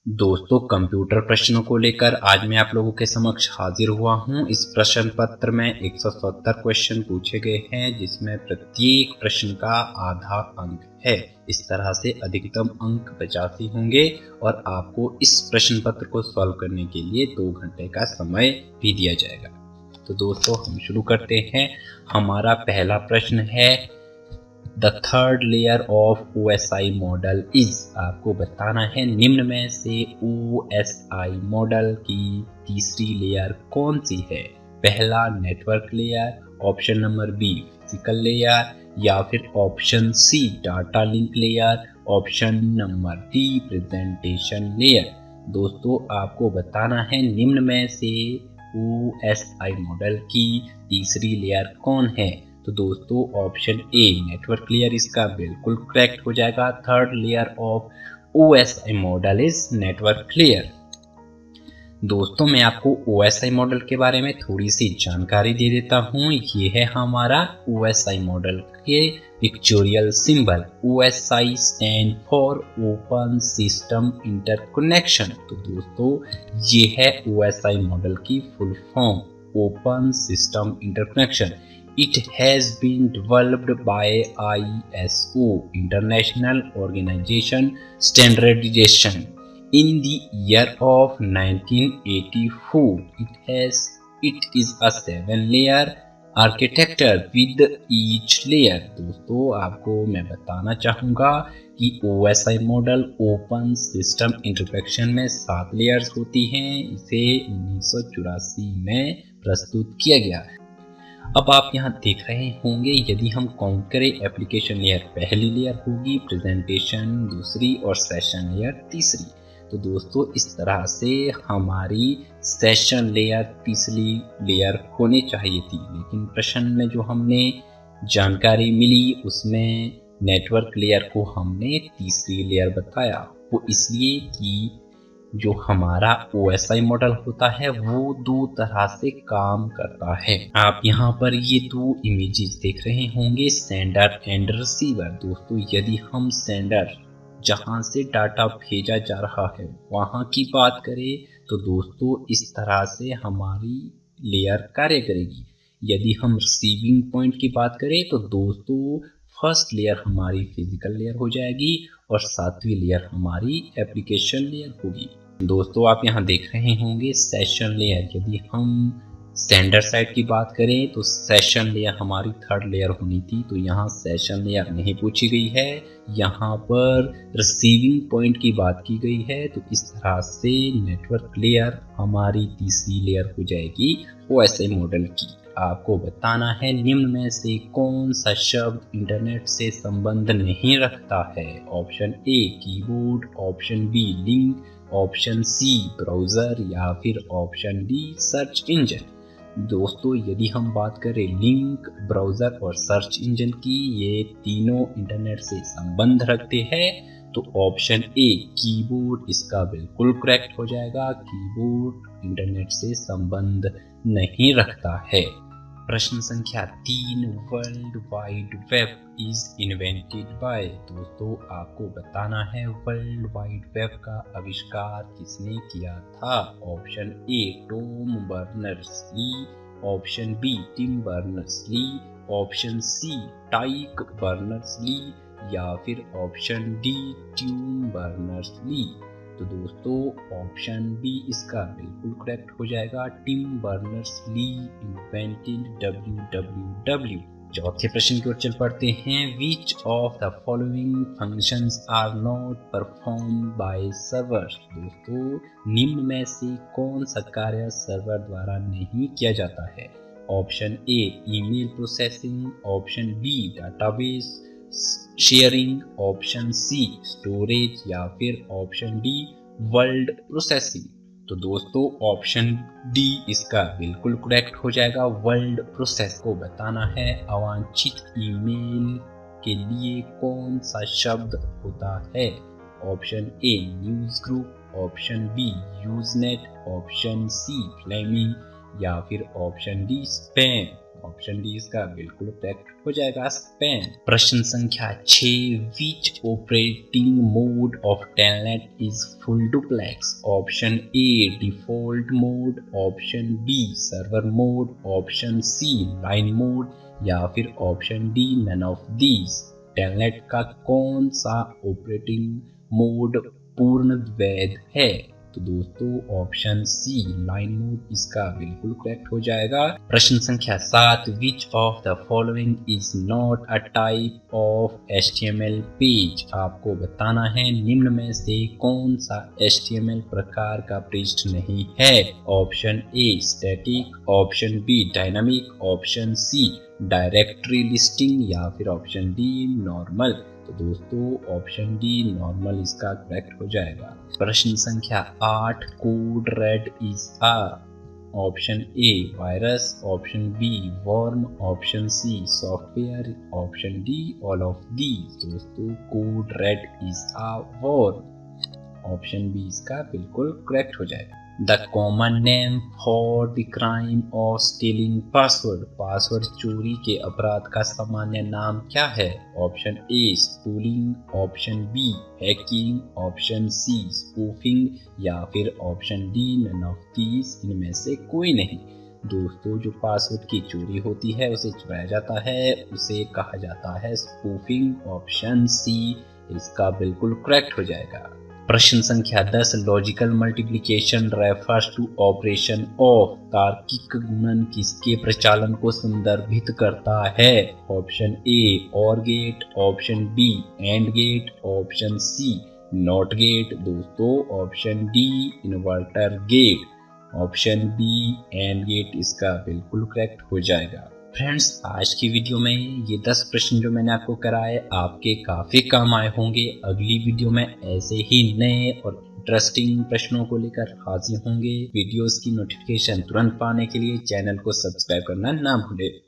दोस्तों, कंप्यूटर प्रश्नों को लेकर आज मैं आप लोगों के समक्ष हाजिर हुआ हूं। इस प्रश्न पत्र में 170 क्वेश्चन पूछे गए हैं, जिसमें प्रत्येक प्रश्न का आधा अंक है। इस तरह से अधिकतम अंक 85 होंगे और आपको इस प्रश्न पत्र को सॉल्व करने के लिए 2 घंटे का समय भी दिया जाएगा। तो दोस्तों, हम शुरू करते हैं। हमारा पहला प्रश्न है, the third layer of OSI model is. आपको बताना है निम्न में से OSI मॉडल की तीसरी लेयर कौन सी है। पहला network layer, option number B physical layer, या फिर option C data link layer, option number D presentation layer. दोस्तों, आपको बताना है निम्न में से OSI मॉडल की तीसरी लेयर कौन है। तो दोस्तों, ऑप्शन ए नेटवर्क लेयर इसका बिल्कुल करेक्ट हो जाएगा। Third layer of OSI model is network layer. दोस्तों, मैं आपको OSI मॉडल के बारे में थोड़ी सी जानकारी दे देता हूँ। ये है हमारा OSI मॉडल के pictorial symbol. OSI stand for open system interconnection. तो दोस्तों, ये है OSI मॉडल की full form, open system interconnection. It has been developed by ISO, International Organization Standardization, in the year of 1984. It is a 7-layer architecture with each layer। दोस्तों, आपको मैं बताना चाहूँगा कि OSI model open system interconnection में 7 layers होती हैं। इसे 1984 में प्रस्तुत किया गया है। अब आप यहाँ देख रहे होंगे, यदि हम काउंट करें, एप्लीकेशन लेयर पहली लेयर होगी, प्रेजेंटेशन दूसरी और सेशन लेयर तीसरी। तो दोस्तों, इस तरह से हमारी सेशन लेयर तीसरी लेयर होनी चाहिए थी, लेकिन प्रश्न में जो हमने जानकारी मिली उसमें नेटवर्क लेयर को हमने तीसरी लेयर बताया। वो इसलिए कि जो हमारा OSI मॉडल होता है वो 2 तरह से काम करता है। आप यहाँ पर ये 2 इमेजेस देख रहे होंगे, सेंडर एंड रिसीवर। दोस्तों, यदि हम सेंडर जहाँ से डाटा भेजा जा रहा है वहाँ की बात करें तो दोस्तों, इस तरह से हमारी लेयर कार्य करेगी। यदि हम रिसीविंग पॉइंट की बात करें तो दोस्तों, फर्स्ट लेयर हमारी फिजिकल लेयर हो जाएगी और 7वीं लेयर हमारी एप्लीकेशन लेयर होगी। दोस्तों, आप यहाँ देख रहे होंगे सेशन लेयर। यदि हम सेंडर साइड की बात करें तो सेशन लेयर हमारी थर्ड लेयर होनी थी, तो यहाँ सेशन लेयर नहीं पूछी गई है, यहाँ पर रिसीविंग पॉइंट की बात की गई है। तो इस तरह से नेटवर्क लेयर हमारी तीसरी लेयर हो जाएगी OSI मॉडल की। आपको बताना है निम्न में से कौन सा शब्द इंटरनेट से संबंध नहीं रखता है। Option A keyboard, option B link, option C browser, या फिर ऑप्शन डी सर्च इंजन। दोस्तों, यदि हम बात करें लिंक, ब्राउज़र और सर्च इंजन की, ये तीनों इंटरनेट से संबंध रखते हैं। तो ऑप्शन ए कीबोर्ड इसका बिल्कुल करेक्ट हो जाएगा। कीबोर्ड इंटरनेट से संबंध नहीं रखता है। प्रश्न संख्या 3, world wide web is invented by. दोस्तों, आपको बताना है वर्ल्ड वाइड वेब का आविष्कार किसने किया था। Option A Tom Berners-Lee, option B Tim Berners-Lee, option C Tike Berners-Lee, या फिर ऑप्शन डी ट्यूम बर्नर्स-ली। तो दोस्तों, ऑप्शन बी इसका बिल्कुल करेक्ट हो जाएगा। Tim Berners-Lee invented www। चौथे प्रश्न की ओर चल पड़ते हैं। Which of the following functions are not perform by server. दोस्तों, निम्न में से कौन सा कार्य सर्वर द्वारा नहीं किया जाता है। Option A email processing, option B database sharing, option C storage, या फिर ऑप्शन डी वर्ड प्रोसेसिंग। तो दोस्तों, ऑप्शन डी इसका बिल्कुल करेक्ट हो जाएगा। वर्ड प्रोसेस को बताना है अवांछित ईमेल के लिए कौन सा शब्द होता है। Option A news group, option B Usenet, option C flaming, या फिर option D spam. Option D इसका बिल्कुल करेक्ट हो जाएगा स्पेन। प्रश्न संख्या 6, which operating mode of Telnet is full duplex? Option A default mode, option B server mode, option C line mode या फिर option D none of these. Telnet का कौन सा ऑपरेटिंग मोड पूर्ण वैध है? तो दोस्तों ऑप्शन सी लाइन मोड इसका बिल्कुल करेक्ट हो जाएगा। प्रश्न संख्या 7, विच of the following is not a type of HTML page? आपको बताना है निम्न में से कौन सा HTML प्रकार का पृष्ठ नहीं है। Option A static, option B dynamic, option C directory listing या फिर ऑप्शन डी नॉर्मल। तो दोस्तों ऑप्शन डी नॉर्मल इसका करेक्ट हो जाएगा। प्रश्न संख्या 8, code red is a? Option A virus, option B worm, option C software, option D all of these. दोस्तों code red is a worm, option B इसका बिल्कुल करेक्ट हो जाएगा। The common name for the crime of stealing password? Password चोरी के अपराध का सामान्य नाम क्या है? Option A spooling, option B hacking, option C spoofing या फिर option D none of these, इनमें से कोई नहीं। दोस्तों जो पासवर्ड की चोरी होती है उसे चुराया जाता है उसे कहा जाता है स्पूफिंग। ऑप्शन सी इसका बिल्कुल करेक्ट हो जाएगा। प्रश्न संख्या 10, logical multiplication refers to operation of? तार्किक गुणन किसके प्रचालन को संदर्भित करता है? Option A or gate, option B and gate, option C not gate. दोस्तों option D inverter gate, option B and gate इसका बिल्कुल करेक्ट हो जाएगा। फ्रेंड्स आज की वीडियो में ये 10 प्रश्न जो मैंने आपको कराए आपके काफ़ी काम आए होंगे। अगली वीडियो में ऐसे ही नए और इंटरेस्टिंग प्रश्नों को लेकर हाजिर होंगे। वीडियोस की नोटिफिकेशन तुरंत पाने के लिए चैनल को सब्सक्राइब करना ना भूलें।